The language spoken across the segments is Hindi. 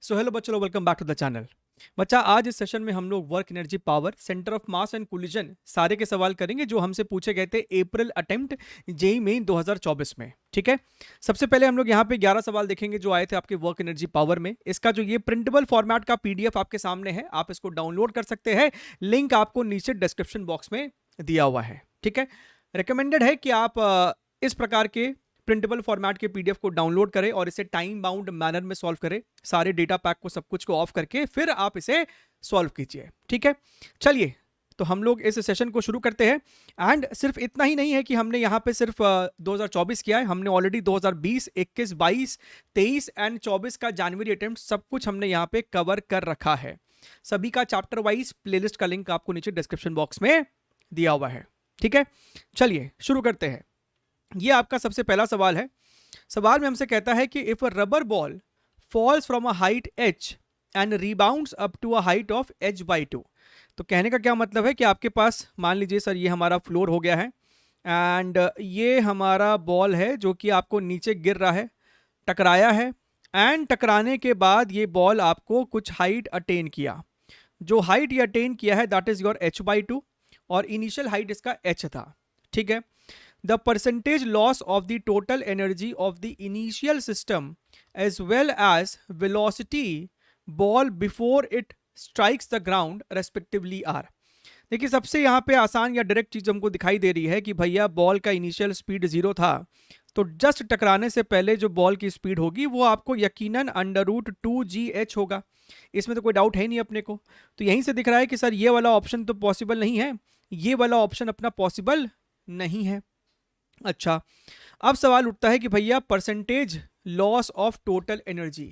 सो हेलो बच्चों, welcome back to the channel. बच्चा, आज इस सेशन में हम लोग work energy power, centre of mass and collision सारे के सवाल करेंगे जो हमसे पूछे गए थे अप्रैल अटेम्प्ट जेईई मेन 2024 में। ठीक है, सबसे पहले हम लोग यहाँ पे 11 सवाल देखेंगे जो आए थे आपके वर्क एनर्जी पावर में। इसका जो ये प्रिंटेबल फॉर्मेट का पीडीएफ आपके सामने है, आप इसको डाउनलोड कर सकते हैं। लिंक आपको नीचे डिस्क्रिप्शन बॉक्स में दिया हुआ है। ठीक है, रिकमेंडेड है कि आप इस प्रकार के प्रिंटेबल फॉर्मेट के पीडीएफ को डाउनलोड करें और इसे टाइम बाउंड मैनर में सॉल्व करें, सारे डेटा पैक को सब कुछ को ऑफ करके फिर आप इसे सॉल्व कीजिए। ठीक है, चलिए तो हम लोग इस सेशन को शुरू करते हैं। एंड सिर्फ इतना ही नहीं है कि हमने यहाँ पे सिर्फ 2024 किया है, हमने ऑलरेडी 2020, 21, 22, 23 एंड 24 का जनवरी अटेम्प्ट सब कुछ हमने यहाँ पे कवर कर रखा है। सभी का चैप्टर वाइज प्लेलिस्ट का लिंक आपको नीचे डिस्क्रिप्शन बॉक्स में दिया हुआ है। ठीक है, चलिए शुरू करते हैं। ये आपका सबसे पहला सवाल है। सवाल में हमसे कहता है कि if a rubber ball falls from a height h and rebounds up to a height of h/2, तो कहने का क्या मतलब है कि आपके पास मान लीजिए सर ये हमारा फ्लोर हो गया है एंड ये हमारा बॉल है जो कि आपको नीचे गिर रहा है, टकराया है एंड टकराने के बाद ये बॉल आपको कुछ हाइट अटेन किया। जो हाइट ये अटेन किया है दैट इज योर h/2 और इनिशियल हाइट इसका h था। ठीक है, the percentage loss of the total energy of the initial system as well as velocity ball before it strikes the ground respectively are। देखिए सबसे यहाँ पे आसान या डायरेक्ट चीज हमको दिखाई दे रही है कि भैया बॉल का इनिशियल स्पीड 0 था, तो जस्ट टकराने से पहले जो बॉल की स्पीड होगी वो आपको यकीनन √2gh होगा। इसमें तो कोई डाउट है नहीं अपने को। तो यहीं से दिख रहा है कि सर ये वाला ऑप्शन तो पॉसिबल नहीं है, ये वाला ऑप्शन अपना पॉसिबल नहीं है। अच्छा, अब सवाल उठता है कि भैया percentage loss of total energy,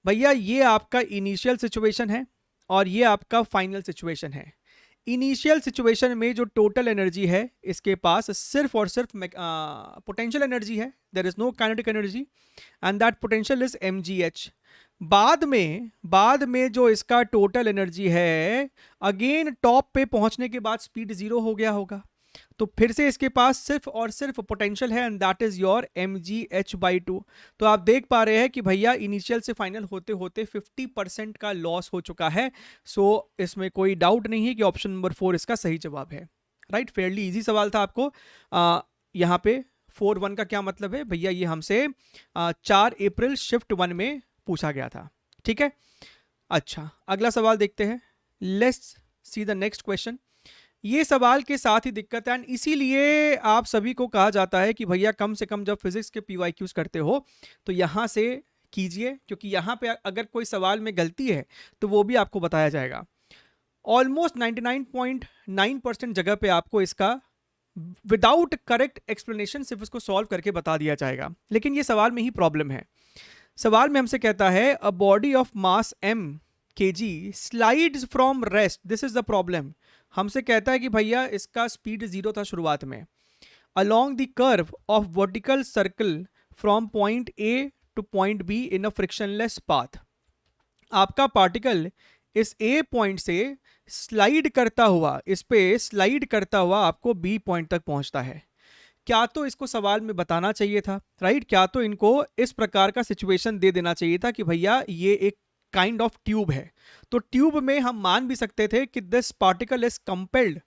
भैया ये आपका इनिशियल सिचुएशन है और ये आपका फाइनल सिचुएशन है। इनिशियल सिचुएशन में जो टोटल एनर्जी है इसके पास सिर्फ और सिर्फ पोटेंशियल एनर्जी है, there is no kinetic energy and that potential is mgh। बाद में जो इसका टोटल एनर्जी है अगेन टॉप पे पहुंचने के बाद स्पीड 0 हो गया होगा, तो फिर से इसके पास सिर्फ और सिर्फ पोटेंशियल है and that is your mgh/2। तो आप देख पा रहे हैं कि भैया इनिशियल से फाइनल होते होते 50% का लॉस हो चुका है। सो इसमें कोई डाउट नहीं है कि ऑप्शन नंबर 4 इसका सही जवाब है। राइट, फेयरली इजी सवाल था आपको। यहाँ पे 4-1 का क्या मतलब है भैया, ये हमसे 4 अप्रैल शिफ्ट 1 में पूछा गया था। ठीक है, अच्छा अगला सवाल देखते हैं। Let's see the next question. ये सवाल के साथ ही दिक्कत है एंड इसीलिए आप सभी को कहा जाता है कि भैया कम से कम जब फिजिक्स के पीवाईक्यूज करते हो तो यहाँ से कीजिए, क्योंकि यहाँ पे अगर कोई सवाल में गलती है तो वो भी आपको बताया जाएगा। ऑलमोस्ट 99.9% जगह पे आपको इसका विदाउट करेक्ट एक्सप्लेनेशन सिर्फ इसको सॉल्व करके बता दिया जाएगा, लेकिन ये सवाल में ही प्रॉब्लम है। सवाल में हमसे कहता है अ body of mass m kg slides from rest, this is the problem. हमसे कहता है कि भैया इसका स्पीड 0 था शुरुआत में, along the curve of vertical circle from point A two point B in a frictionless path. आपका पार्टिकल इस A पॉइंट से स्लाइड करता हुआ, इस पे स्लाइड करता हुआ आपको B पॉइंट तक पहुंचता है। क्या तो इसको सवाल में बताना चाहिए था, राइट, क्या तो इनको इस प्रकार का सिचुएशन दे देना चाहिए था कि भैया ये एक काइंड ऑफ ट्यूब है, तो ट्यूब में हम मान भी सकते थे कि this particle is compelled,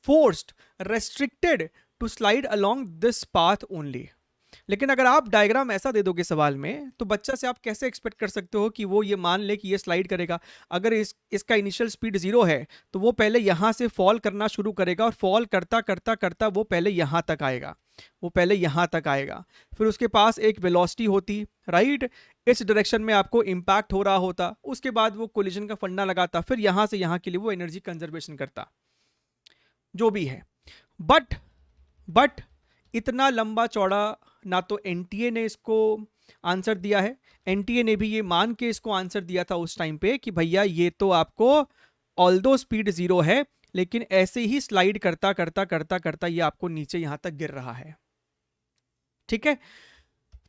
forced, restricted to slide along this path only. लेकिन अगर आप डायग्राम ऐसा दे दोगे सवाल में तो बच्चा से आप कैसे एक्सपेक्ट कर सकते हो कि वो ये मान ले कि ये स्लाइड करेगा। अगर इसका इनिशियल स्पीड 0 है तो वो पहले यहाँ से फॉल करना शुरू करेगा और फॉल करता करता करता वो पहले यहाँ तक आएगा, फिर उसके पास एक वेलोसिटी होती, राइट, इस डायरेक्शन में आपको इंपैक्ट हो रहा होता, उसके बाद वो कोलिजन का फंडा लगाता, फिर यहाँ से यहाँ के लिए वो एनर्जी कंजर्वेशन करता, जो भी है। बट इतना लंबा चौड़ा ना तो एनटीए ने इसको आंसर दिया है, एनटीए ने भी ये मान के इसको आंसर दिया था उस टाइम पे कि भैया ये तो आपको ऑल्दो स्पीड 0 है लेकिन ऐसे ही स्लाइड करता करता करता करता ये आपको नीचे यहां तक गिर रहा है। ठीक है,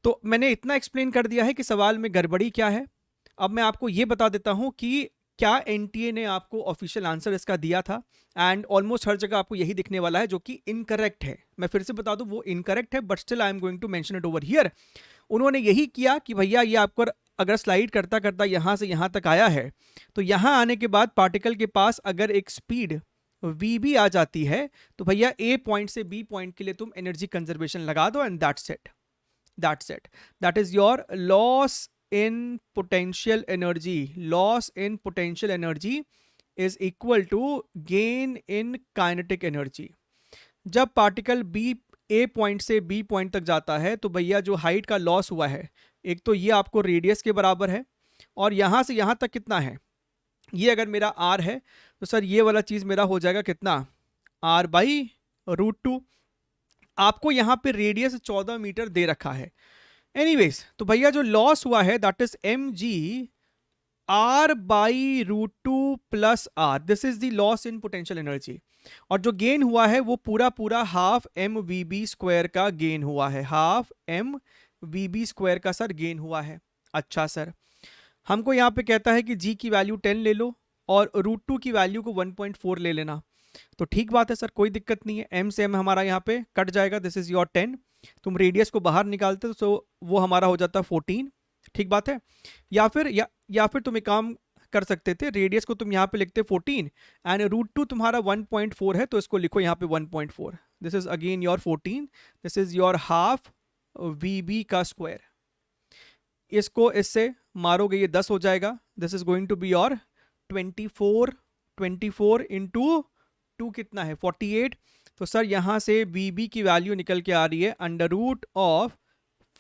तो मैंने इतना एक्सप्लेन कर दिया है कि सवाल में गड़बड़ी क्या है। अब मैं आपको ये बता देता हूं कि क्या एनटीए ने आपको ऑफिशियल आंसर इसका दिया था, एंड ऑलमोस्ट हर जगह आपको यही दिखने वाला है जो कि इनकरेक्ट है। मैं फिर से बता दूं वो इनकरेक्ट है, but still I am going to mention it over here. उन्होंने यही किया कि भैया ये आपको अगर स्लाइड करता करता यहाँ से यहाँ तक आया है, तो यहाँ आने के बाद पार्टिकल के पास अगर एक स्पीड v भी आ जाती है, तो भैया ए पॉइंट से बी पॉइंट के लिए तुम एनर्जी कंजर्वेशन लगा दो and that's it, that's it, that is your loss in potential energy, loss in potential energy is equal to gain in kinetic energy. जब पार्टिकल बी ए पॉइंट से बी पॉइंट तक जाता है तो भैया जो हाइट का लॉस हुआ है, एक तो ये आपको रेडियस के बराबर है, और यहाँ से यहाँ तक कितना है, ये अगर मेरा r है तो सर ये वाला चीज़ मेरा हो जाएगा कितना, r/√2। आपको यहाँ पे रेडियस 14 मीटर दे रखा है। एनीवेज, तो भैया जो लॉस हुआ है that is mg r/√2 plus r, this is the loss in potential energy. और जो गेन हुआ है वो पूरा पूरा हाफ mvb² का गेन हुआ है, हाफ mvb² का सर गेन हुआ है। अच्छा सर, हमको यहाँ पे कहता है कि g की वैल्यू 10 ले लो और √2 की वैल्यू को 1.4 ले लेना, तो ठीक बात है सर, कोई दिक्कत नहीं है, m से m हमारा यहाँ पे कट जाएगा, दिस इज योर 10। तुम रेडियस को बाहर निकालते तो वो हमारा हो जाता 14, ठीक बात है। या फिर तुम एक काम कर सकते थे, रेडियस को तुम यहाँ पे लिखते 14 एंड √2 तुम्हारा 1.4 है, तो इसको लिखो यहाँ पे 1.4, this is again your 14, this is your half VB का स्क्वायर। इसको इससे मारोगे ये 10 हो जाएगा, this is going to be your 24 into 2 कितना है 48। तो सर यहाँ से वीबी की वैल्यू निकल के आ रही है √of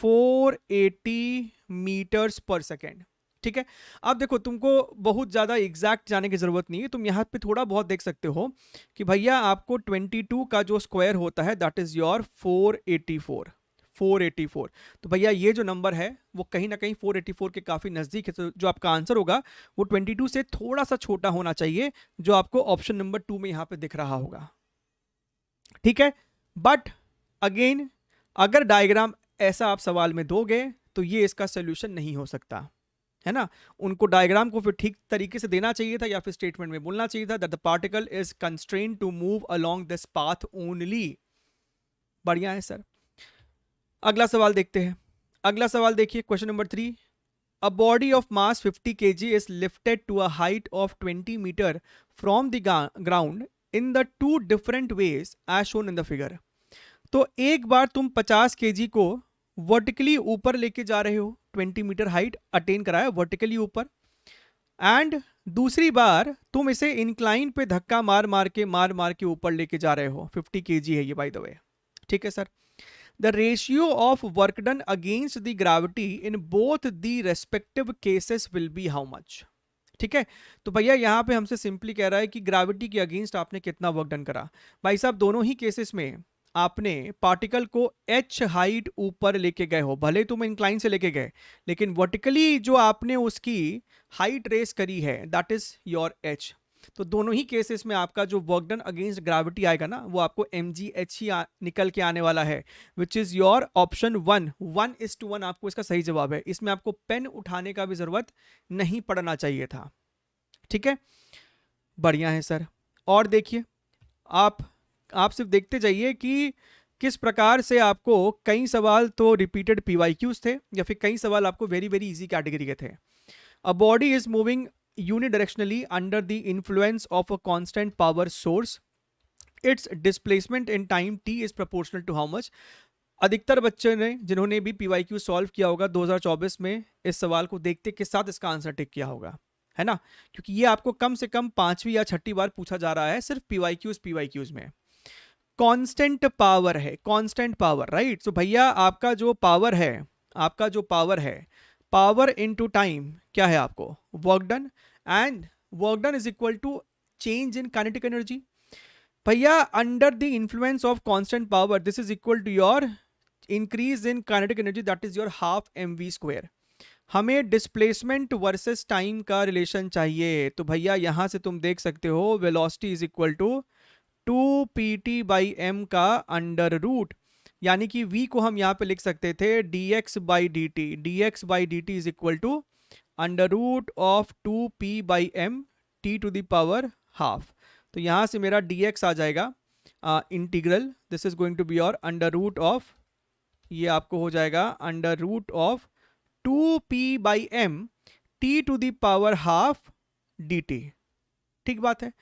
480 मीटर्स पर सेकेंड, ठीक है। अब देखो, तुमको बहुत ज़्यादा एग्जैक्ट जाने की ज़रूरत नहीं है, तुम यहाँ पे थोड़ा बहुत देख सकते हो कि भैया आपको 22 का जो स्क्वायर होता है दैट इज़ योर 484। तो भैया ये जो नंबर है वो कहीं ना कहीं 484 के काफ़ी नज़दीक है, तो जो आपका आंसर होगा वो 22 से थोड़ा सा छोटा होना चाहिए, जो आपको ऑप्शन नंबर 2 में यहाँ पे दिख रहा होगा, ठीक है। बट अगेन, अगर डायग्राम ऐसा आप सवाल में दोगे तो ये इसका सोल्यूशन नहीं हो सकता, है ना। उनको डायग्राम को फिर ठीक तरीके से देना चाहिए था, या फिर स्टेटमेंट में बोलना चाहिए था that the particle is constrained to move along this path only. बढ़िया है सर। अगला सवाल देखते हैं। अगला सवाल देखिए, question number 3। A body of mass 50 kg is lifted to a height of 20 metre from the ground in the 2 different ways as shown in the figure. तो एक बार तुम 50 kg को वर्टिकली ऊपर लेके जा रहे हो, 20 मीटर हाइट अटेन कराया वर्टिकली ऊपर, एंड दूसरी बार तुम इसे इंक्लाइन पे धक्का मार मार के ऊपर लेके जा रहे हो, 50 kg है ये बाय द वे, ठीक है sir. The ratio of work done against the gravity in both the respective cases will be how much, ठीक है। तो भैया यहाँ पे हमसे सिंपली कह रहा है कि ग्रेविटी के अगेंस्ट आपने कितना वर्क डन करा। भाई साहब, दोनों ही केसेस में आपने पार्टिकल को h हाइट ऊपर लेके गए हो, भले तुम इंक्लाइन से लेके गए, लेकिन वर्टिकली जो आपने उसकी हाइट रेस करी है दैट इज योर h। तो दोनों ही केसेस में आपका जो वर्क डन अगेंस्ट ग्रेविटी आएगा ना, वो आपको mgh ही निकल के आने वाला है, विच इज योर ऑप्शन 1:1 आपको इसका सही जवाब है। इसमें आपको पेन उठाने का भी जरूरत नहीं पड़ना चाहिए था, ठीक है। बढ़िया है सर। और देखिए, आप सिर्फ देखते जाइए कि किस प्रकार से आपको कई सवाल तो रिपीटेड PYQs थे, या फिर कई सवाल आपको वेरी वेरी इजी कैटेगरी के थे। A body is moving unidirectionally under the influence of a constant power source, its displacement in time t is proportional to how much. अधिकतर बच्चे ने जिन्होंने भी PYQ सॉल्व किया होगा 2024 में, इस सवाल को देखते के साथ इसका आंसर टिक किया होगा, है ना, क्योंकि ये आपको कम से कम 5वीं या 6ठी बार पूछा जा रहा है सिर्फ PYQs में। कांस्टेंट पावर है, कांस्टेंट पावर, राइट। सो भैया आपका जो पावर है, पावर इनटू टाइम क्या है आपको, work done, and work done is equal to change in kinetic energy. भैया under the influence of constant power this is equal to your increase in kinetic energy that is your half mv²। हमें डिस्प्लेसमेंट वर्सेस टाइम का रिलेशन चाहिए, तो भैया यहां से तुम देख सकते हो velocity is equal to 2pt/m का अंडर रूट, यानी कि v को हम यहाँ पे लिख सकते थे dx/dt is equal to under root of 2p/m t to the power half. तो यहाँ से मेरा dx आ जाएगा integral, this is going to be your under root of, ये आपको हो जाएगा under root of 2p/m t⁻½ dt। ठीक बात है।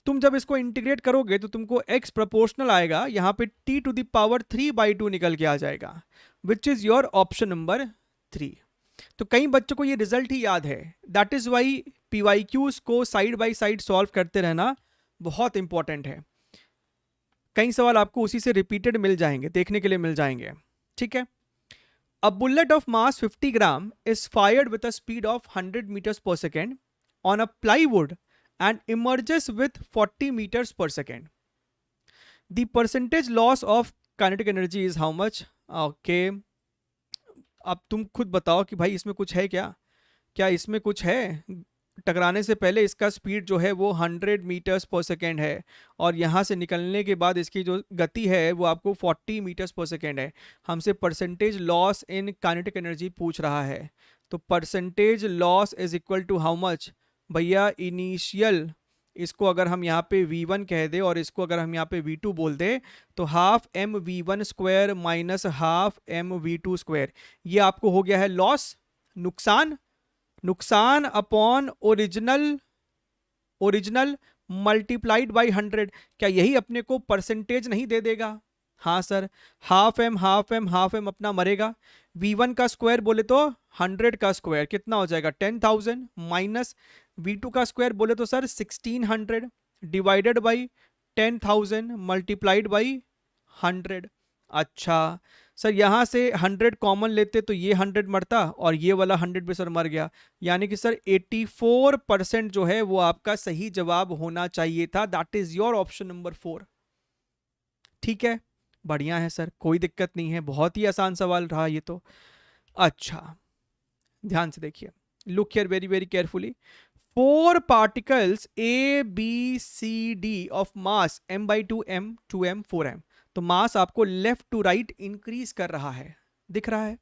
तुम जब इसको इंटीग्रेट करोगे तो तुमको x प्रोपोर्शनल आएगा, यहां पे t⁻³ निकल के आ जाएगा, विच इज योर ऑप्शन नंबर 3। तो कई बच्चों को ये रिजल्ट ही याद है, दैट इज वाई PYQs को साइड बाय साइड सॉल्व करते रहना बहुत इंपॉर्टेंट है। कई सवाल आपको उसी से रिपीटेड मिल जाएंगे, देखने के लिए मिल जाएंगे। ठीक है। A bullet of mass 50 gram is fired with a speed of 100 meters per second on a plywood and emerges with 40 meters per second. The percentage loss of kinetic energy is how much? Okay. अब तुम खुद बताओ कि भाई इसमें कुछ है क्या? क्या इसमें कुछ है? टकराने से पहले इसका स्पीड जो है वो 100 मीटर्स पर सेकेंड है, और यहाँ से निकलने के बाद इसकी जो गति है वो आपको 40 मीटर्स पर सेकेंड है। हमसे percentage loss in kinetic energy पूछ रहा है, तो percentage loss is equal to how much भैया? इनिशियल, इसको अगर हम यहाँ पे V1 कह दे और इसको अगर हम यहाँ पे V2 बोल दे, तो ½ m V1² - ½ m V2², ये आपको हो गया है लॉस, नुकसान अपॉन ओरिजिनल मल्टीप्लाइड बाई 100। क्या यही अपने को परसेंटेज नहीं दे देगा? हाँ सर, ½ m अपना मरेगा। V1 का स्क्वायर बोले तो 100 का स्क्वायर कितना हो जाएगा? 10,000 माइनस V2 का स्क्वायर बोले तो sir 1600 divided by 10,000 multiplied by 100। अच्छा सर, यहाँ से 100 कॉमन लेते तो ये 100 मरता और ये वाला 100 भी सर मर गया, यानी कि सर 84% जो है वो आपका सही जवाब होना चाहिए था। That is your option number 4। ठीक है, बढ़िया है सर, कोई दिक्कत नहीं है, बहुत ही आसान सवाल रहा ये तो। अच्छा ध्यान से देखिए, look here very very carefully. 4 particles A, B, C, D of mass m/2 m 2m 4m, तो मास आपको लेफ्ट टू राइट इंक्रीज कर रहा है, दिख रहा है।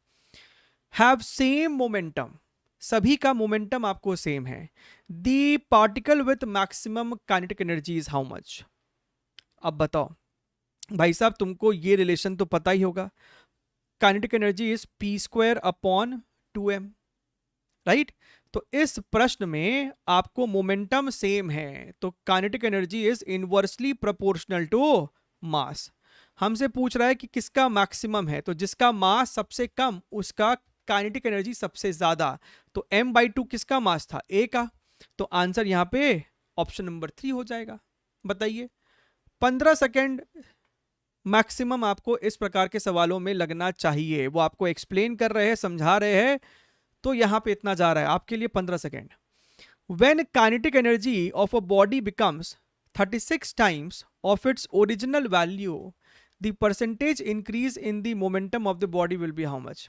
हैव सेम मोमेंटम, सभी का मोमेंटम आपको सेम है। दी particle with maximum kinetic energy is how much? अब बताओ भाई साहब, तुमको ये रिलेशन तो पता ही होगा, kinetic energy is p² upon 2m, right? तो इस प्रश्न में आपको मोमेंटम सेम है, तो kinetic energy is inversely proportional to mass. हमसे पूछ रहा है कि किसका मैक्सिमम है, तो जिसका मास सबसे कम उसका काइनेटिक एनर्जी सबसे ज्यादा। तो m/2 किसका मास था? A का, तो आंसर यहां पे ऑप्शन नंबर 3 हो जाएगा। बताइए, 15 सेकेंड मैक्सिमम आपको इस प्रकार के सवालों में लगना चाहिए। वो आपको एक्सप्लेन कर रहे हैं, समझा रहे हैं, तो यहां पे इतना जा रहा है आपके लिए 15 second. When kinetic energy of a body becomes 36 times of its original value, the percentage increase in the momentum of the body will be how much?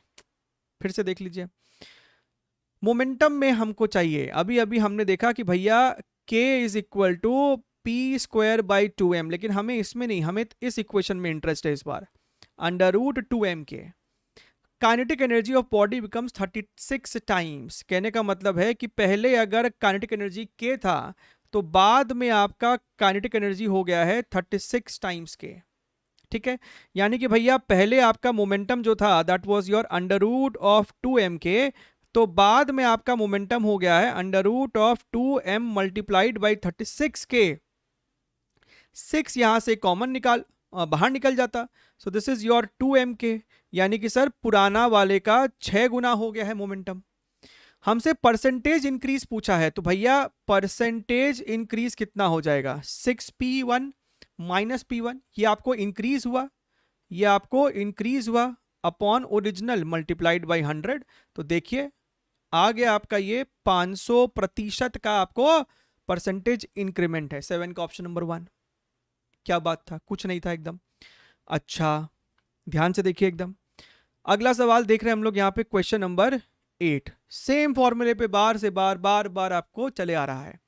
फिर से देख लीजिए, मोमेंटम में हमको चाहिए, अभी अभी हमने देखा कि भैया k is equal to p²/2m, लेकिन हमें इसमें नहीं, हमें इस इक्वेशन में इंटरेस्ट है इस बार, √2mk। Kinetic energy of body becomes 36 times, कहने का मतलब है कि पहले अगर काइनेटिक एनर्जी k था तो बाद में आपका काइनेटिक एनर्जी हो गया है 36 टाइम्स k। ठीक है, यानी कि भैया पहले आपका मोमेंटम जो था दैट वाज योर √2mk, तो बाद में आपका मोमेंटम हो गया है √2m मल्टीप्लाइड बाई 36k। 6 यहां से कॉमन बाहर निकल जाता, so this is your 2mk, यानी कि सर पुराना वाले का 6 गुना हो गया है मोमेंटम। हमसे परसेंटेज इंक्रीज पूछा है, तो भैया परसेंटेज इंक्रीज कितना हो जाएगा? 6p1 माइनस p1, ये आपको इंक्रीज हुआ, ये आपको इंक्रीज हुआ अपॉन ओरिजिनल मल्टीप्लाइड बाई 100, तो देखिए आ गया आपका ये 500% का आपको परसेंटेज इंक्रीमेंट है। 7 का ऑप्शन नंबर 1। क्या बात था, कुछ नहीं था एकदम। अच्छा ध्यान से देखिए एकदम, अगला सवाल देख रहे हैं हम लोग यहाँ पे, क्वेश्चन नंबर 8। सेम फॉर्मूले पे बार से बार आपको चले आ रहा है।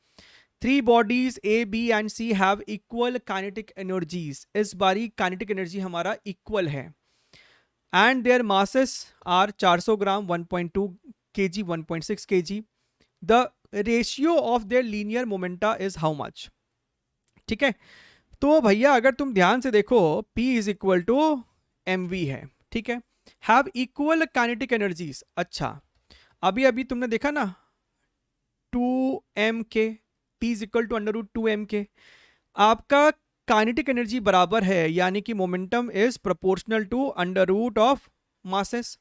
3 bodies A, B and C have equal kinetic energies, इस बारी काइनेटिक एनर्जी हमारा इक्वल है, and their masses are 400 gram, 1.2 kg, 1.6 kg। The ratio of their linear momenta is how much? ठीक है, तो भैया अगर तुम ध्यान से देखो, P is equal to mv है, ठीक है, हैव इक्वल काइनेटिक एनर्जीज। अच्छा अभी अभी तुमने देखा ना 2m k, T is equal to √2m k। आपका काइनेटिक एनर्जी बराबर है, यानी कि momentum is proportional to √ masses.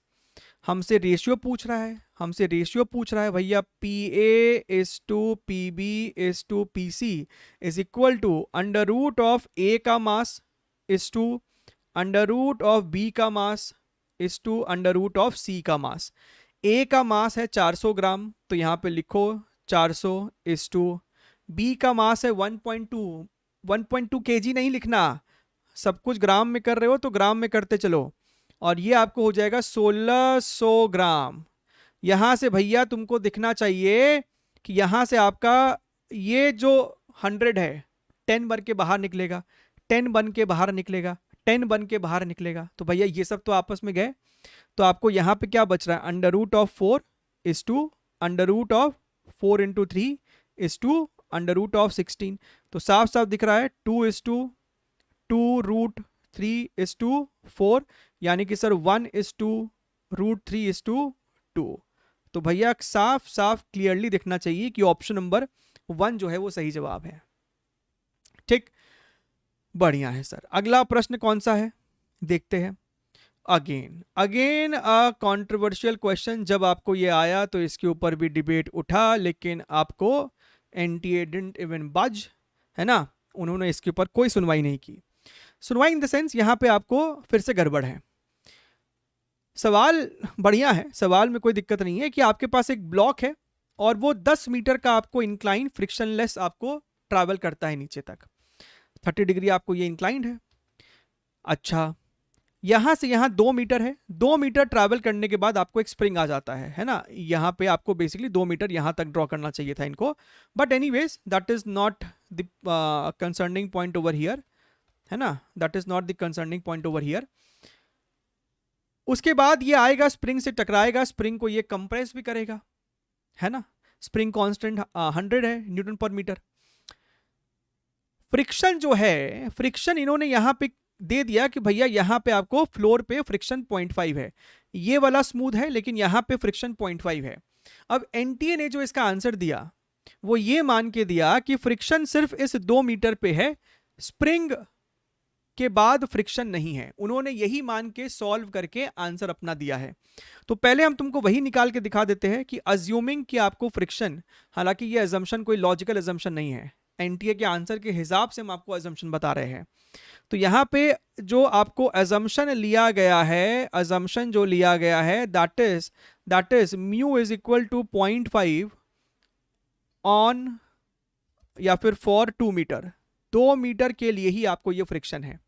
हमसे रेशियो पूछ रहा है, हमसे रेशियो पूछ रहा है भैया, PA/PB/PC is equal to √A का मास इज टू √B का मास इज टू √C का मास। A का मास है 400 ग्राम, तो यहाँ पे लिखो 400 इज टू, B का मास है 1.2 kg नहीं लिखना, सब कुछ ग्राम में कर रहे हो तो ग्राम में करते चलो, और ये आपको हो जाएगा 1600 ग्राम। यहां से भैया तुमको दिखना चाहिए कि यहां से आपका ये जो 100 है 10 बन के बाहर निकलेगा, 10 बन के बाहर निकलेगा, 10 बन के बाहर निकलेगा, तो भैया ये सब तो आपस में गए, तो आपको यहां पे क्या बच रहा है, √4 is to √4 into 3 is to √16। तो साफ साफ दिख रहा है 2/2 इज टू 4, यानी कि सर 1/2 तो भैया साफ साफ क्लियरली दिखना चाहिए कि ऑप्शन नंबर 1 जो है वो सही जवाब है। ठीक, बढ़िया है सर। अगला प्रश्न कौन सा है देखते हैं। Again a controversial question. जब आपको ये आया तो इसके ऊपर भी डिबेट उठा, लेकिन आपको NTA डिडंट इवन बज, है ना, उन्होंने इसके ऊपर कोई सुनवाई नहीं की। सुनवाई इन द सेंस यहां पे आपको फिर से गड़बड़ है। सवाल बढ़िया है, सवाल में कोई दिक्कत नहीं है कि आपके पास एक ब्लॉक है और वो 10 मीटर का आपको इंक्लाइन फ्रिक्शनलेस आपको ट्रैवल करता है नीचे तक, 30 डिग्री आपको ये इंक्लाइंड है। अच्छा, यहां से यहां 2 मीटर है, 2 मीटर ट्रैवल करने के बाद आपको एक स्प्रिंग आ जाता है ना, यहां पे आपको बेसिकली 2 मीटर यहां तक ड्रॉ करना चाहिए था इनको, but anyways that is not the concerning point over here, है ना, that is not the concerning point over here. उसके बाद ये आएगा, स्प्रिंग से टकराएगा, स्प्रिंग को ये कंप्रेस भी करेगा, है ना, स्प्रिंग कांस्टेंट 100 है न्यूटन पर मीटर। फ्रिक्शन जो है, फ्रिक्शन इन्होंने यहां पे दे दिया कि भैया यहां पे आपको फ्लोर पे फ्रिक्शन 0.5 है, ये वाला स्मूथ है लेकिन यहां पे फ्रिक्शन 0.5 है। अब एनटीए ने जो इसका आंसर दिया वो ये मान के दिया कि फ्रिक्शन सिर्फ इस 2 मीटर पे है, स्प्रिंग के बाद फ्रिक्शन नहीं है। उन्होंने यही मान के सॉल्व करके आंसर अपना दिया है। तो पहले हम तुमको वही निकाल के दिखा देते हैं कि अज्यूमिंग कि आपको फ्रिक्शन, हालांकि ये अजम्पशन कोई लॉजिकल अजम्पशन नहीं है, एनटीए के आंसर के हिसाब से हम आपको अजम्पशन बता रहे हैं। तो यहां पे जो आपको अजम्पशन लिया गया है, अजम्पशन जो लिया गया है that is mu is equal to 0.5 on या फिर फॉर 2 मीटर, 2 मीटर के लिए ही आपको ये फ्रिक्शन है।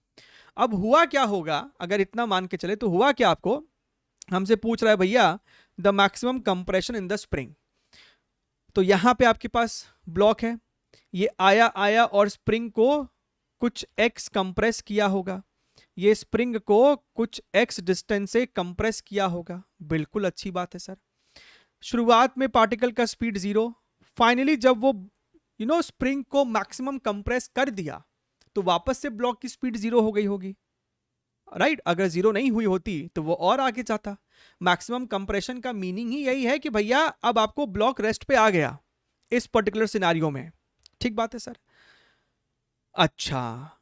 अब हुआ क्या होगा, अगर इतना मान के चले तो हुआ क्या, आपको हमसे पूछ रहा है भैया the maximum compression in the spring. तो यहां पे आपके पास ब्लॉक है, ये आया और स्प्रिंग को कुछ x कंप्रेस किया होगा, ये स्प्रिंग को कुछ x डिस्टेंस से कंप्रेस किया होगा। बिल्कुल अच्छी बात है सर। शुरुआत में पार्टिकल का स्पीड 0, फाइनली जब वो स्प्रिंग को मैक्सिमम कंप्रेस कर दिया तो वापस से ब्लॉक की स्पीड 0 हो गई होगी, राइट। अगर 0 नहीं हुई होती तो वो और आगे जाता। मैक्सिमम कंप्रेशन का मीनिंग ही यही है कि भैया अब आपको ब्लॉक रेस्ट पे आ गया इस पर्टिकुलर सिनेरियो में। ठीक बात है सर। अच्छा,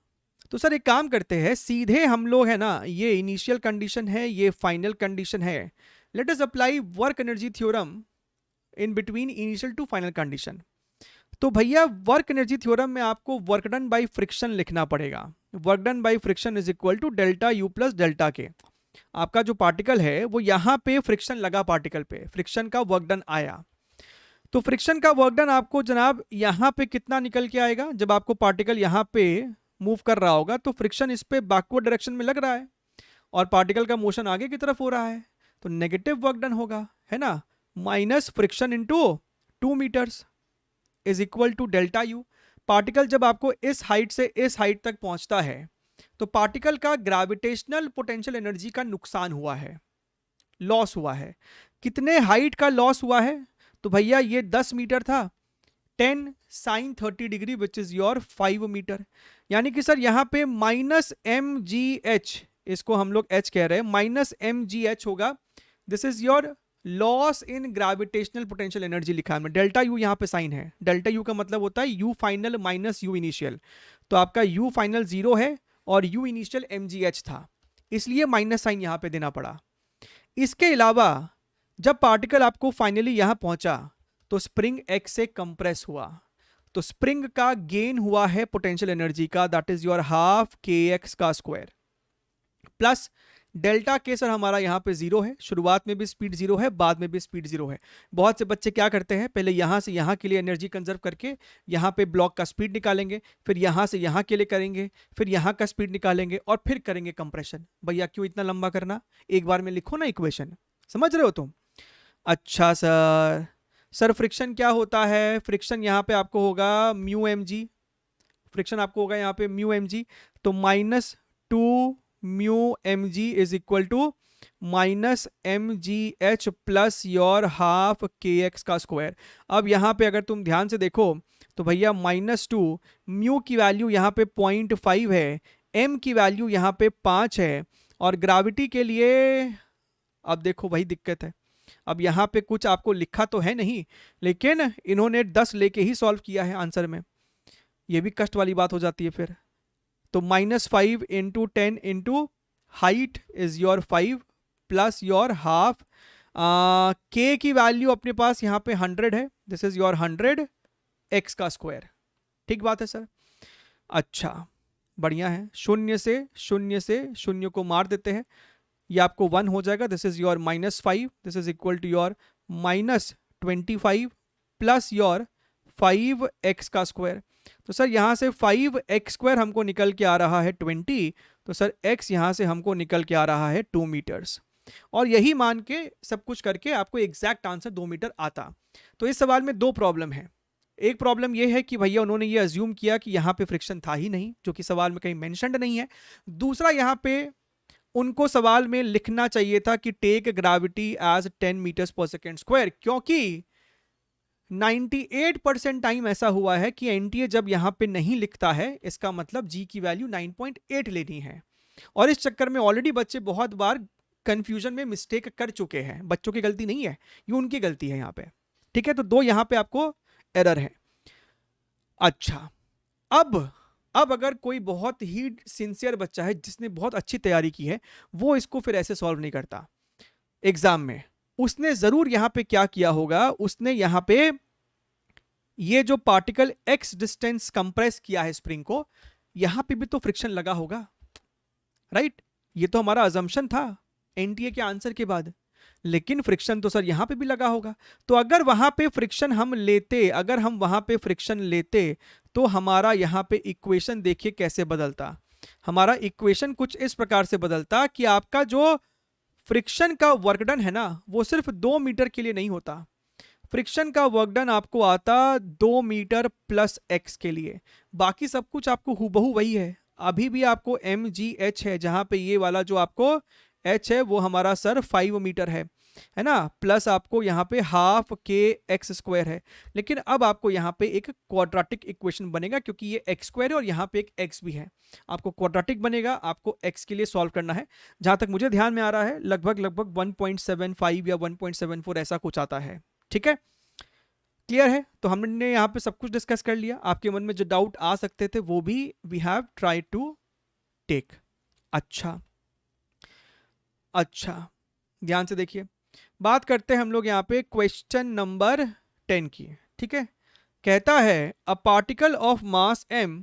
तो सर एक काम करते हैं, सीधे हम लोग, है ना, ये इनिशियल कंडीशन है, ये फाइनल कंडीशन है, let us apply work energy theorem in between initial to final condition. तो भैया वर्क एनर्जी थ्योरम में आपको वर्क डन बाय फ्रिक्शन लिखना पड़ेगा। Work done by friction is equal to delta U plus delta K. आपका जो पार्टिकल है वो यहां पे फ्रिक्शन लगा, पार्टिकल पे फ्रिक्शन का वर्क डन आया, तो फ्रिक्शन का वर्क डन आपको जनाब यहां पे कितना निकल के आएगा, जब आपको पार्टिकल यहां पे मूव कर रहा होगा तो फ्रिक्शन इस पे बैकवर्ड डायरेक्शन में लग रहा है और पार्टिकल का मोशन आगे की तरफ हो रहा है, तो नेगेटिव वर्क डन होगा, है ना, minus friction into 2 metres is equal to delta U. Particle जब आपको इस हाइट से इस हाइट तक पहुंचता है तो पार्टिकल का ग्रेविटेशनल पोटेंशियल एनर्जी का नुकसान हुआ है, लॉस हुआ है। कितने हाइट का लॉस हुआ है, तो भैया ये 10 मीटर था, 10 sine 30 degree which is your 5 metre, यानी कि सर यहां पे -mgh, इसको हम लोग h कह रहे हैं, -mgh होगा, this is your loss in gravitational potential energy लिखा है हमने, डेल्टा यू यहाँ पे साइन है, डेल्टा यू का मतलब होता है you final minus you initial, तो आपका यू फाइनल 0 है और यू इनिशियल mgh था, इसलिए माइनस साइन यहाँ पे देना पड़ा। इसके अलावा जब पार्टिकल आपको फाइनली यहां पहुंचा तो स्प्रिंग x से कंप्रेस हुआ, तो स्प्रिंग का गेन हुआ है पोटेंशियल एनर्जी का, that is your half kx का स्क्वायर प्लस डेल्टा के सर हमारा यहाँ पे 0 है, शुरुआत में भी स्पीड 0 है, बाद में भी स्पीड 0 है। बहुत से बच्चे क्या करते हैं, पहले यहाँ से यहाँ के लिए एनर्जी कंजर्व करके यहाँ पे ब्लॉक का स्पीड निकालेंगे, फिर यहाँ से यहाँ के लिए करेंगे, फिर यहाँ का स्पीड निकालेंगे और फिर करेंगे कंप्रेशन। भैया क्यों इतना लंबा करना, एक बार में लिखो ना इक्वेशन, समझ रहे हो तुम? अच्छा सर फ्रिक्शन क्या होता है, फ्रिक्शन यहाँ पे आपको होगा म्यू एम जी, फ्रिक्शन आपको होगा यहाँ पे म्यू एम जी, तो -2 mu m g is equal to minus m g h plus your half k x का स्क्वायर। अब यहाँ पे अगर तुम ध्यान से देखो तो भैया -2 म्यू की वैल्यू यहाँ पे 0.5 है, एम की वैल्यू यहाँ पे 5 है, और ग्रेविटी के लिए अब देखो वही दिक्कत है, अब यहाँ पे कुछ आपको लिखा तो है नहीं, लेकिन इन्होंने 10 लेके ही सॉल्व किया है आंसर में, ये भी कष्ट वाली बात हो जाती है फिर। तो -5 into 10 into height is your 5 plus your half, के की वैल्यू अपने पास यहाँ पे 100 है, दिस इज योर 100 एक्स का स्क्वायर। ठीक बात है सर? अच्छा बढ़िया है, शून्य से शून्य को मार देते हैं, ये आपको 1 हो जाएगा, this is your -5, this is equal to your -25 plus your 5x का स्क्वायर। तो सर यहाँ से 5x स्क्वायर हमको निकल के आ रहा है 20, तो सर x यहाँ से हमको निकल के आ रहा है 2 मीटर्स, और यही मान के सब कुछ करके आपको एग्जैक्ट आंसर 2 मीटर आता। तो इस सवाल में दो प्रॉब्लम है, एक प्रॉब्लम ये है कि भैया उन्होंने ये अज्यूम किया कि यहाँ पे फ्रिक्शन था ही नहीं, जो कि सवाल में कहीं मेंशन्ड नहीं है। दूसरा यहाँ पे उनको सवाल में लिखना चाहिए था कि टेक ग्रेविटी एज 10 मीटर्स पर सेकेंड स्क्वायर, क्योंकि 98% टाइम ऐसा हुआ है कि एनटीए जब यहां पे नहीं लिखता है, इसका मतलब जी की वैल्यू 9.8 लेनी है, और इस चक्कर में ऑलरेडी बच्चे बहुत बार कंफ्यूजन में मिस्टेक कर चुके हैं। बच्चों की गलती नहीं है, ये उनकी गलती है यहाँ पे। ठीक है, तो दो यहाँ पे आपको एरर है। अच्छा अब अगर कोई बहुत ही सिंसियर बच्चा है जिसने बहुत अच्छी तैयारी की है, वो इसको फिर ऐसे सॉल्व नहीं करता एग्जाम में, उसने जरूर यहां पे क्या किया होगा, उसने यहां पे ये जो पार्टिकल x डिस्टेंस कंप्रेस किया है स्प्रिंग को, यहां पे भी तो फ्रिक्शन लगा होगा, राइट? ये तो हमारा अजम्पशन था एनटीए के आंसर के बाद, लेकिन फ्रिक्शन तो सर यहां पे भी लगा होगा। तो अगर वहां पे फ्रिक्शन हम लेते, अगर हम वहां पे फ्रिक्शन लेते तो हमारा यहां पे इक्वेशन देखिए कैसे बदलता। हमारा इक्वेशन कुछ इस प्रकार से बदलता कि आपका जो फ्रिक्शन का वर्क डन है ना, वो सिर्फ 2 मीटर के लिए नहीं होता, फ्रिक्शन का वर्क डन आपको आता 2 मीटर प्लस x के लिए, बाकी सब कुछ आपको हूबहू वही है। अभी भी आपको mgh है, जहां पे ये वाला जो आपको h है वो हमारा सर 5 मीटर है ना, प्लस आपको यहाँ पे हाफ के एक्स स्क्वायर है, लेकिन अब आपको यहाँ पे एक क्वाड्रेटिक इक्वेशन बनेगा, क्योंकि ये एक्स स्क्वायर है और यहाँ पे एक एक्स भी है, आपको क्वाड्रेटिक बनेगा, आपको एक्स के लिए सॉल्व करना है। जहां तक मुझे ध्यान में आ रहा है लगभग 1.75 या 1.74 ऐसा कुछ आता है। ठीक है, क्लियर है? तो हमने यहाँ पे सब कुछ डिस्कस कर लिया, आपके मन में जो डाउट आ सकते थे वो भी we have try to take. अच्छा ध्यान से देखिए, बात करते हैं हम लोग यहाँ पे क्वेश्चन नंबर 10 की। ठीक है, कहता है a particle of mass m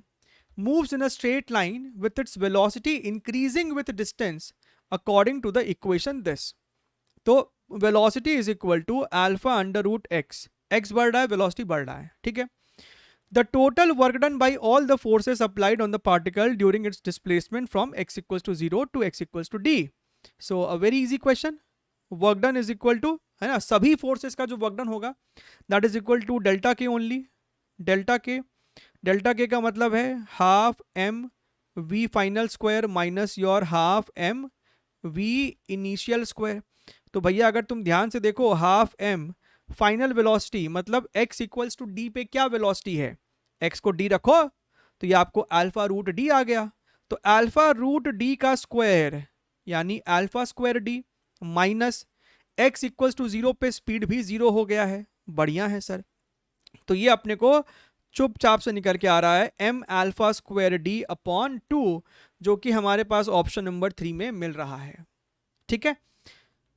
moves in a straight line with its velocity increasing with distance according to the equation this। तो velocity is equal to alpha under root x, x बढ़ रहा है, velocity बढ़ रहा है। ठीक है, the total work done by all the forces applied on the particle during its displacement from x equals to 0 to x equals to d। so a very easy question, work done is equal to, है ना, सभी फोर्सेस का जो वर्क डन होगा that is equal to delta K only, delta K का मतलब है half m v final square minus your half m v initial square. तो भैया अगर तुम ध्यान से देखो, हाफ एम फाइनल वेलोसिटी मतलब x इक्वल्स टू डी पे क्या वेलोसिटी है, x को d रखो तो ये आपको अल्फा रूट डी आ गया, तो अल्फा रूट डी का स्क्वायर यानी alpha square d minus x equals to 0 पे स्पीड भी 0 हो गया है, बढ़िया है सर। तो ये अपने को चुपचाप से निकल के आ रहा है m alpha square d upon 2, जो कि हमारे पास ऑप्शन नंबर 3 में मिल रहा है। ठीक है,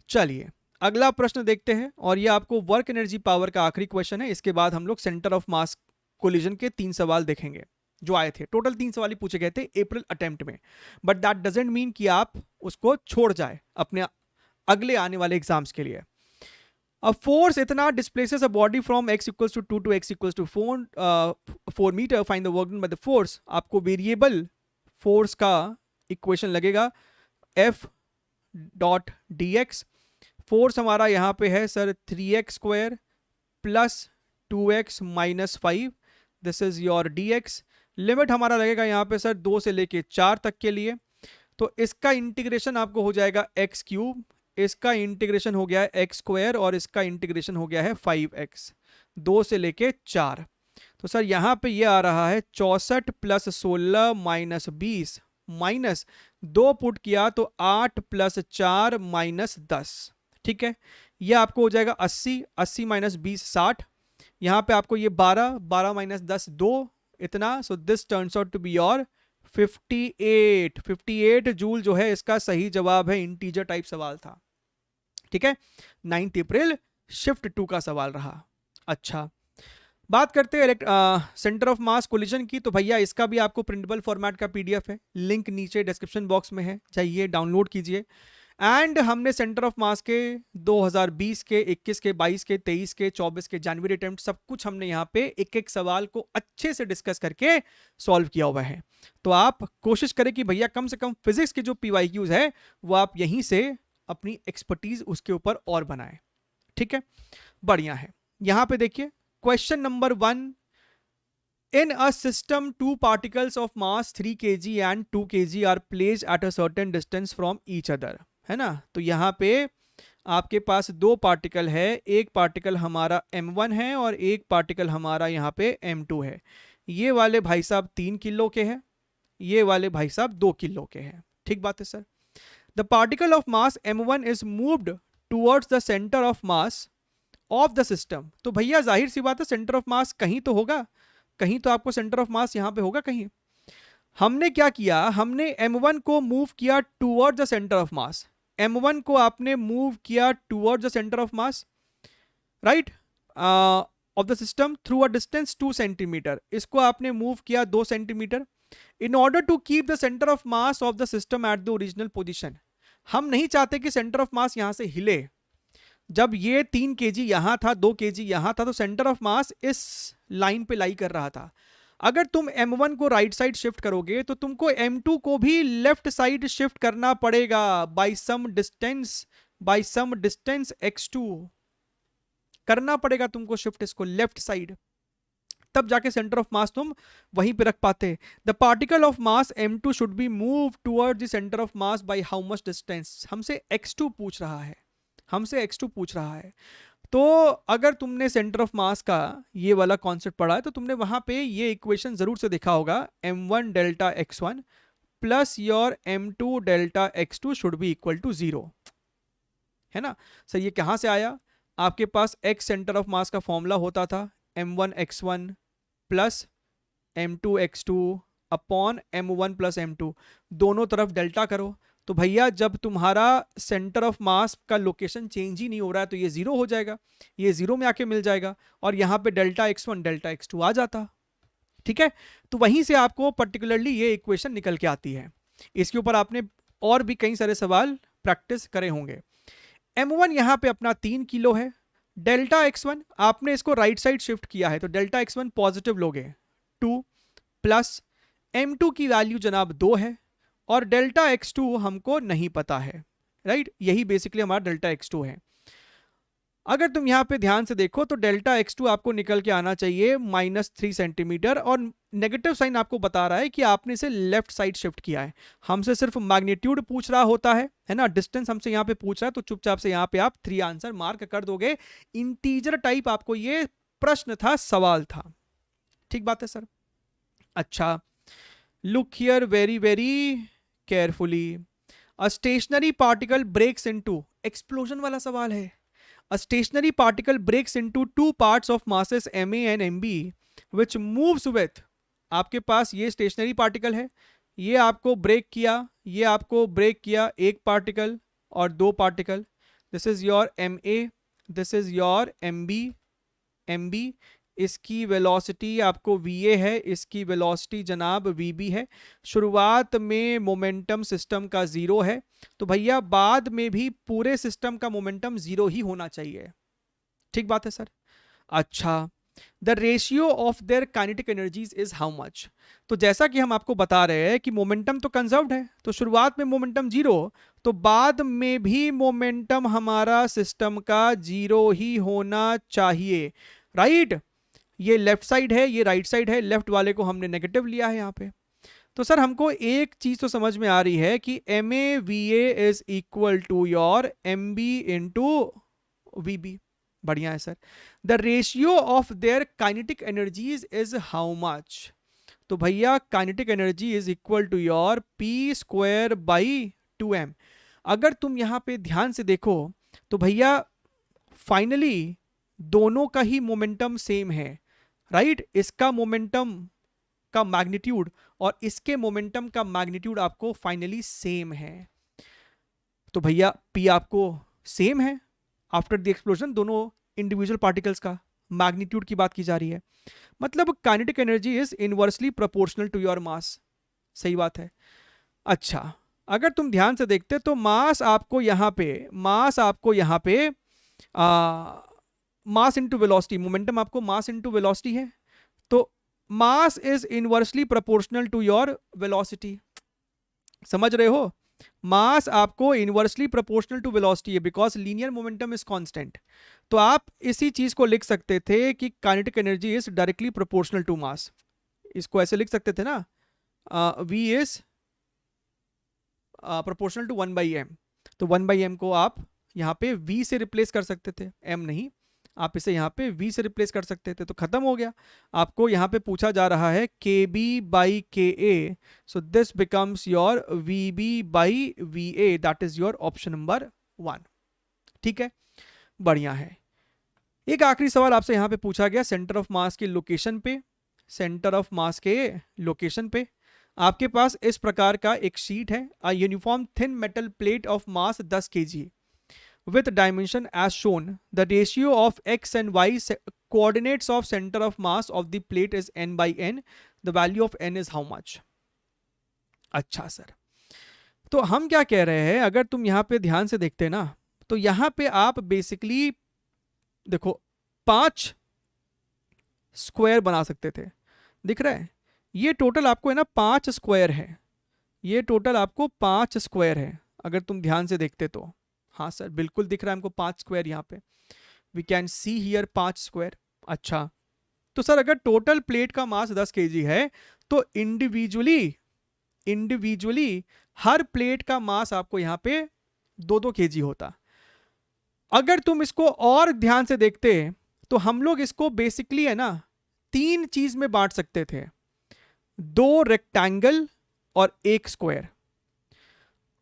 चलिए अगला प्रश्न देखते हैं, और ये आपको वर्क एनर्जी पावर का आखिरी क्वेश्चन है। इसके बाद हम लोग सेंटर ऑफ मास कोलिजन के 3 सवाल देखेंगे जो आए थे। टोटल 3 सवाल ही पूछे गए थे अप्रैल अटेम्प्ट में, बट दैट डजंट मीन कि आप उसको छोड़ जाए अपने अगले आने वाले एग्जाम्स के लिए। A force इतना displaces a body from x equals to 2 to x equals to 4 meter. Find the work done by the force. आपको वेरिएबल फोर्स का इक्वेशन लगेगा F डॉट dx। फोर्स हमारा यहाँ पे है sir 3x square plus 2x minus 5, this is your dx। Limit हमारा लगेगा यहाँ पे सर 2 से लेके 4 तक के लिए। तो इसका इंटीग्रेशन आपको हो जाएगा x क्यूब, इसका इंटीग्रेशन हो गया है एक्स स्क्वायर, और इसका इंटीग्रेशन हो गया है 5x, 2 से लेके 4। तो सर यहाँ पे ये आ रहा है 64 प्लस 16 माइनस 20 माइनस 2 पुट किया तो 8 प्लस 4 माइनस 10। ठीक है, ये आपको हो जाएगा 80, 80 माइनस 20 60। यहाँ पे आपको ये 12, 12 माइनस 10 2 इतना। So this turns out to be your 58 joule जो है इसका सही जवाब है। इंटीजर टाइप सवाल था। ठीक है, 9 अप्रैल शिफ्ट 2 का सवाल रहा। अच्छा, बात करते हैं सेंटर ऑफ मास कोलिजन की। तो भैया इसका भी आपको प्रिंटेबल फॉर्मेट का पीडीएफ है, लिंक नीचे डिस्क्रिप्शन बॉक्स में है, चाहिए डाउनलोड कीजिए। एंड हमने सेंटर ऑफ मास के 2020 के, 21 के, 22 के, 23 के, 24 के जनवरी अटेम्प्ट सब कुछ हमने यहाँ पे एक एक सवाल को अच्छे से डिस्कस करके सॉल्व किया हुआ है। तो आप कोशिश करें कि भैया कम से कम फिजिक्स के जो पीवाईक्यूज है वो आप यहीं से अपनी एक्सपर्टीज उसके ऊपर और बनाएं। ठीक है, बढ़िया है। यहां पे देखिए question number 1, in a system 2 particles of mass 3 kg and 2 kg are placed at a certain distance from each other, है ना। तो यहां पे आपके पास 2 पार्टिकल है, एक पार्टिकल हमारा m1 है और एक पार्टिकल हमारा यहाँ पे m2 है। ये वाले भाई साहब 3 किलो के हैं, ये वाले भाई साहब 2 किलो के हैं। ठीक बात है sir. The particle of mass m1 is moved towards the center of mass of the system। तो भैया जाहिर सी बात है सेंटर ऑफ मास कहीं तो होगा, कहीं तो आपको सेंटर ऑफ मास यहां पे होगा कहीं। हमने क्या किया, हमने m1 को मूव किया toward the centre of mass. m1 को आपने मूव किया toward the centre of mass, right, of the system through a distance 2 centimetre. इसको आपने मूव किया 2 centimetre in order to keep the centre of mass of the system at the original position. हम नहीं चाहते कि सेंटर ऑफ मास यहां से हिले। जब ये 3 kg यहां था, 2 kg यहां था, तो सेंटर ऑफ मास इस लाइन पे लाई कर रहा था। अगर तुम m1 को राइट साइड शिफ्ट करोगे तो तुमको m2 को भी लेफ्ट साइड शिफ्ट करना पड़ेगा बाय सम डिस्टेंस x2 करना पड़ेगा तुमको शिफ्ट इसको लेफ्ट साइड, तब जाके सेंटर ऑफ मास तुम वहीं पे रख पाते। The particle of mass m2 should be move toward the centre of mass by how much distance. हमसे x2 पूछ रहा है, हमसे x2 पूछ रहा है। तो अगर तुमने सेंटर ऑफ मास का ये वाला कॉन्सेप्ट पढ़ा है तो तुमने वहां पे ये इक्वेशन जरूर से देखा होगा, m1 delta x1 plus your m2 delta x2 should be equal to 0, है ना सर। ये कहां से आया, आपके पास x सेंटर ऑफ मास का फॉर्मूला होता था m1 x1 plus m2 x2 upon m1 plus m2, दोनों तरफ डेल्टा करो। तो भैया जब तुम्हारा सेंटर ऑफ मास का लोकेशन चेंज ही नहीं हो रहा है तो ये 0 हो जाएगा, ये 0 में आके मिल जाएगा, और यहाँ पे डेल्टा x1 डेल्टा x2 आ जाता। ठीक है, तो वहीं से आपको पर्टिकुलरली ये इक्वेशन निकल के आती है। इसके ऊपर आपने और भी कई सारे सवाल प्रैक्टिस करे होंगे। m1 यहाँ पे अपना 3 किलो है, डेल्टा x1 आपने इसको राइट साइड शिफ्ट किया है तो डेल्टा x1 पॉजिटिव लोगे 2 प्लस m2 की वैल्यू जनाब 2 है और डेल्टा x2 हमको नहीं पता है, राइट, यही बेसिकली हमारा डेल्टा x2 है। अगर तुम यहां पे ध्यान से देखो तो डेल्टा x2 आपको निकल के आना चाहिए -3 सेंटीमीटर, और नेगेटिव साइन आपको बता रहा है कि आपने इसे लेफ्ट साइड शिफ्ट किया है। हमसे सिर्फ मैग्नीट्यूड पूछ रहा होता है ना, डिस्टेंस हमसे यहाँ पे पूछ रहा है, तो चुपचाप से यहाँ पे आप 3 आंसर मार्क कर दोगे। इंटीजर टाइप आपको ये प्रश्न था, सवाल था। ठीक बात है सर। अच्छा, look here very very carefully. A stationary particle breaks into explosion वाला सवाल है। A stationary particle breaks into two parts of masses ma and mb which moves with, आपके पास ये स्टेशनरी पार्टिकल है, ये आपको ब्रेक किया, ये आपको ब्रेक किया, एक पार्टिकल और दो particle, this is your ma, this is your mb, इसकी वेलोसिटी आपको va है, इसकी वेलोसिटी जनाब vb है। शुरुआत में मोमेंटम सिस्टम का जीरो है, तो भैया बाद में भी पूरे सिस्टम का मोमेंटम जीरो ही होना चाहिए। ठीक बात है सर। अच्छा, the ratio of their kinetic energies is how much. तो जैसा कि हम आपको बता रहे हैं कि मोमेंटम तो कंजर्व्ड है, तो शुरुआत में मोमेंटम जीरो, तो बाद में भी मोमेंटम हमारा सिस्टम का जीरो ही होना चाहिए, राइट। ये लेफ्ट साइड है, ये राइट साइड है, लेफ्ट वाले को हमने नेगेटिव लिया है यहाँ पे। तो सर हमको एक चीज तो समझ में आ रही है कि MAVA is equal to your MB into VB। बढ़िया है sir. The ratio of their kinetic energies is how much. तो भैया kinetic energy is equal to your P² by 2m। अगर तुम यहां पे ध्यान से देखो तो भैया फाइनली दोनों का ही मोमेंटम सेम है, राइट। इसका मोमेंटम का मैग्नीट्यूड और इसके मोमेंटम का मैग्नीट्यूड आपको फाइनली सेम है। तो भैया P आपको सेम है आफ्टर द एक्सप्लोजन, दोनों इंडिविजुअल पार्टिकल्स का मैग्नीट्यूड की बात की जा रही है, मतलब kinetic energy is inversely proportional to your mass. सही बात है। अच्छा, अगर तुम ध्यान से देखते तो मास आपको यहाँ पे मास इनटू वेलोसिटी, मोमेंटम आपको मास इनटू वेलोसिटी है, तो mass is inversely proportional to your velocity. समझ रहे हो, मास आपको इनवर्सली प्रोपोर्शनल टू वेलोसिटी है because linear momentum is constant. तो आप इसी चीज को लिख सकते थे कि kinetic energy is directly proportional to mass. इसको ऐसे लिख सकते थे ना, V is proportional to 1/m। तो 1/m को आप यहाँ पे V से रिप्लेस कर सकते थे, m नहीं, आप इसे यहाँ पे V से रिप्लेस कर सकते थे, तो खत्म हो गया। आपको यहाँ पे पूछा जा रहा है KB/KA, so this becomes your VB/VA, that is your option number 1। ठीक है, बढ़िया है। एक आखिरी सवाल आपसे यहाँ पे पूछा गया सेंटर ऑफ मास के लोकेशन पे, सेंटर ऑफ मास के लोकेशन पे आपके पास इस प्रकार का एक शीट है, a uniform thin metal plate of mass 10 kg with dimension as shown. The ratio of x and y coordinates of center of mass of the plate is n/n. The value of n is how much? अच्छा सर, तो हम क्या कह रहे हैं, अगर तुम यहाँ पे ध्यान से देखते ना तो यहाँ पे आप बेसिकली देखो 5 स्क्वायर बना सकते थे, दिख रहा है। ये टोटल आपको है ना 5 स्क्वायर है, ये टोटल आपको 5 स्क्वायर है अगर तुम ध्यान से देखते तो। हाँ सर बिल्कुल दिख रहा है हमको 5 स्क्वायर, यहाँ पे we can see here 5 square. अच्छा, तो सर अगर टोटल प्लेट का मास 10 kg है तो इंडिविजुअली हर प्लेट का मास आपको यहाँ पे 2-2 kg होता। अगर तुम इसको और ध्यान से देखते तो हम लोग इसको बेसिकली है ना 3 चीज में बांट सकते थे, 2 रेक्टेंगल और 1 स्क्वायर।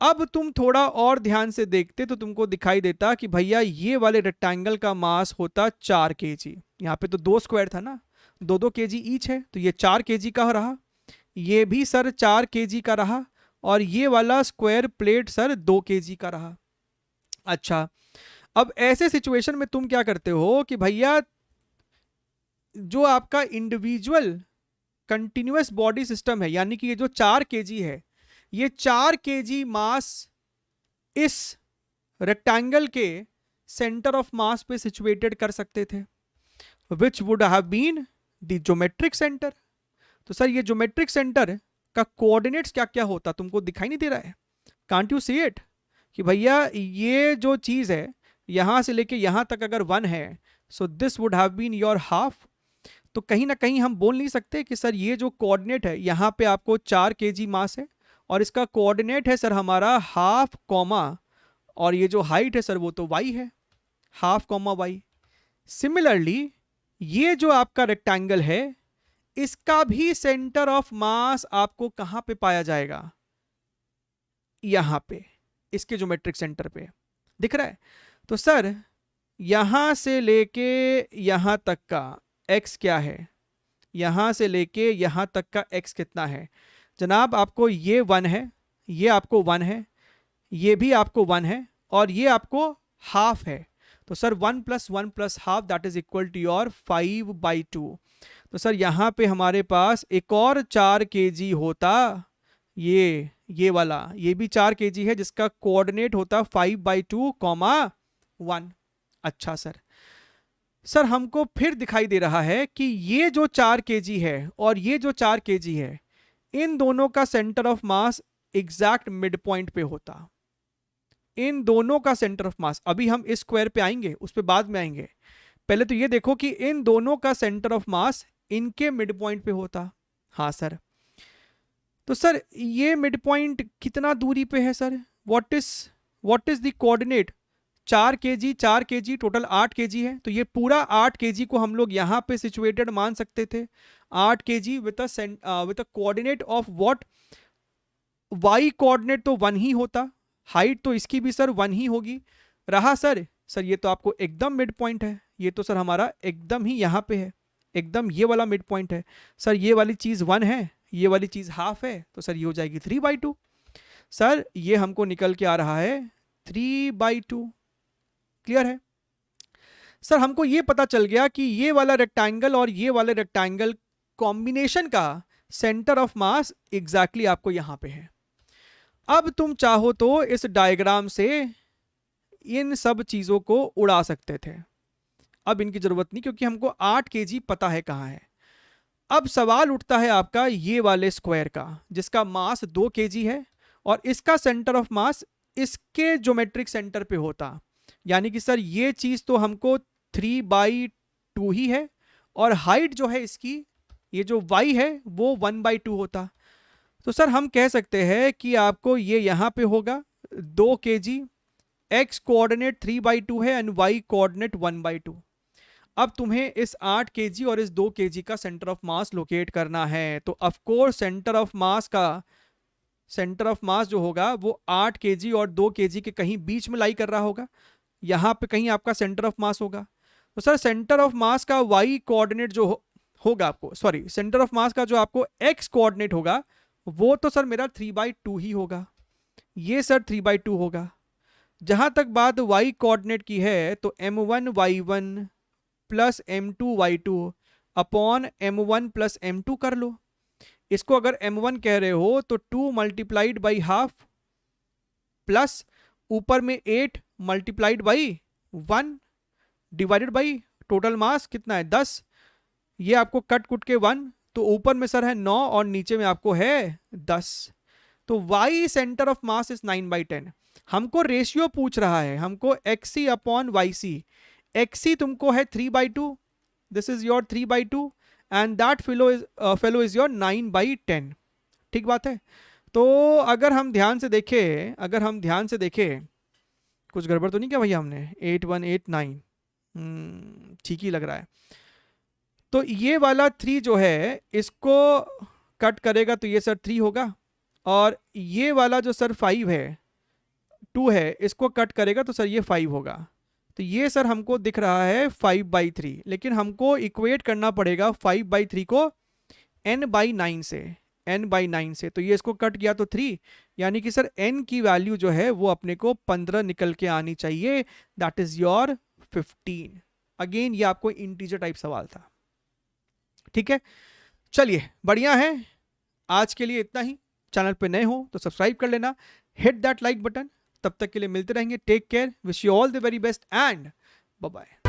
अब तुम थोड़ा और ध्यान से देखते तो तुमको दिखाई देता कि भैया ये वाले रेक्टेंगल का मास होता 4 kg, यहाँ पे तो 2 स्क्वायर था ना, 2-2 kg ईच है, तो ये 4 kg का रहा, ये भी सर 4 kg का रहा, और ये वाला स्क्वायर प्लेट सर 2 kg का रहा। अच्छा, अब ऐसे सिचुएशन में तुम क्या करते हो कि भैया जो आपका इंडिविजुअल कंटिन्यूअस बॉडी सिस्टम है, यानी कि ये जो 4 kg है, ये 4 kg मास इस रेक्टेंगल के सेंटर ऑफ मास पे सिचुएटेड कर सकते थे, which would have been the geometric centre. तो सर ये ज्योमेट्रिक सेंटर का कोऑर्डिनेट्स क्या क्या होता, तुमको दिखाई नहीं दे रहा है? कांट यू सी इट कि भैया ये जो चीज है यहां से लेके यहां तक अगर 1 है, so this would have been your half. तो कहीं ना कहीं हम बोल नहीं सकते कि सर ये जो कोऑर्डिनेट है यहां पे आपको 4 kg मास है और इसका कोऑर्डिनेट है सर हमारा हाफ कॉमा, और ये जो हाइट है सर वो तो y है, हाफ कॉमा y। सिमिलरली ये जो आपका रेक्टेंगल है इसका भी सेंटर ऑफ मास आपको कहां पे पाया जाएगा, यहां पे, इसके ज्योमेट्रिक सेंटर पे। दिख रहा है? तो सर यहां से लेके यहां तक का x क्या है, यहां से लेके यहां तक का x कितना है जनाब? आपको ये 1 है, ये आपको 1 है, ये भी आपको 1 है, और ये आपको हाफ है। तो sir 1 + 1 + half that is equal to your 5/2। तो सर यहाँ पे हमारे पास एक और 4 kg होता, ये वाला, ये भी 4 kg है जिसका कोऑर्डिनेट होता 5/2, 1। अच्छा सर हमको फिर दिखाई दे रहा है कि ये जो 4 kg है और ये जो 4 kg है, इन दोनों का centre of mass exact mid point पे होता। इन दोनों का सेंटर ऑफ मास, अभी हम इस स्क्वायर पे आएंगे, उस पे बाद में आएंगे, पहले तो ये देखो कि इन दोनों का सेंटर ऑफ मास इनके मिड पॉइंट पे होता। हाँ सर, तो सर ये मिड पॉइंट कितना दूरी पे है sir? What is the coordinate? 4 kg 4 kg total 8 kg है, तो ये पूरा 8 kg को हम लोग यहाँ पे सिचुएटेड मान सकते थे। 8 kg with a coordinate of what? y coordinate तो 1 ही होता, हाइट तो इसकी भी सर 1 ही होगी। रहा सर ये तो आपको एकदम मिड पॉइंट है, ये तो सर हमारा एकदम ही यहाँ पे है, एकदम ये वाला मिड पॉइंट है। सर ये वाली चीज़ 1 है, ये वाली चीज़ हाफ है, तो सर ये हो जाएगी 3/2। सर ये हमको निकल के आ रहा है 3/2। क्लियर है? सर हमको ये पता चल गया कि ये वाला रेक्टेंगल और ये वाले रेक्टेंगल कॉम्बिनेशन का सेंटर ऑफ मास एग्जैक्टली आपको यहाँ पे है। अब तुम चाहो तो इस डायग्राम से इन सब चीज़ों को उड़ा सकते थे, अब इनकी ज़रूरत नहीं क्योंकि हमको 8 kg पता है कहाँ है। अब सवाल उठता है आपका ये वाले स्क्वायर का जिसका मास 2 kg है और इसका सेंटर ऑफ मास इसके ज्योमेट्रिक सेंटर पे होता, यानी कि सर ये चीज़ तो हमको 3/2 ही है और हाइट जो है इसकी, ये जो y है वो 1/2 होता। तो सर हम कह सकते हैं कि आपको ये यहाँ पे होगा 2 kg, x कोऑर्डिनेट 3/2 है एंड y कोऑर्डिनेट 1/2। अब तुम्हें इस 8 kg और इस 2 kg का सेंटर ऑफ मास लोकेट करना है, तो ऑफ कोर्स सेंटर ऑफ मास जो होगा वो 8 kg और 2 kg के कहीं बीच में लाई कर रहा होगा, यहाँ पे कहीं आपका सेंटर ऑफ मास होगा। तो सर सेंटर ऑफ मास का y कोऑर्डिनेट जो होगा आपको, सॉरी सेंटर ऑफ मास का जो आपको x कोऑर्डिनेट होगा वो तो सर मेरा 3/2 ही होगा, ये सर 3/2 होगा। जहां तक बात y कोऑर्डिनेट की है तो m1y1 plus m2y2 upon m1 plus m2 कर लो। इसको अगर m1 कह रहे हो तो 2 मल्टीप्लाइड बाई हाफ प्लस ऊपर में 8 multiplied by 1 divided by total mass कितना है 10, ये आपको कट कुट के 1, तो ऊपर में सर है 9 और नीचे में आपको है 10। तो y centre of mass is 9/10। हमको रेशियो पूछ रहा है, हमको xc अपॉन yc, xc तुमको है 3/2, this is your 3/2 and that fellow is your 9/10। ठीक बात है? तो अगर हम ध्यान से देखें, कुछ गड़बड़ तो नहीं किया भैया हमने? 8189 ठीक ही लग रहा है। तो ये वाला 3 जो है इसको कट करेगा तो ये सर 3 होगा, और ये वाला जो सर 5 है 2 है इसको कट करेगा तो सर ये 5 होगा। तो ये सर हमको दिख रहा है 5/3, लेकिन हमको इक्वेट करना पड़ेगा 5/3 को n/9 से, तो ये इसको कट किया तो 3, यानी कि सर n की वैल्यू जो है वो अपने को 15 निकल के आनी चाहिए, दैट इज योर 15। अगेन ये आपको इंटीजर टाइप सवाल था। ठीक है, चलिए बढ़िया है, आज के लिए इतना ही। चैनल पे नए हो तो सब्सक्राइब कर लेना, हिट दैट लाइक बटन। तब तक के लिए मिलते रहेंगे, take care, wish you all the very best and bye bye.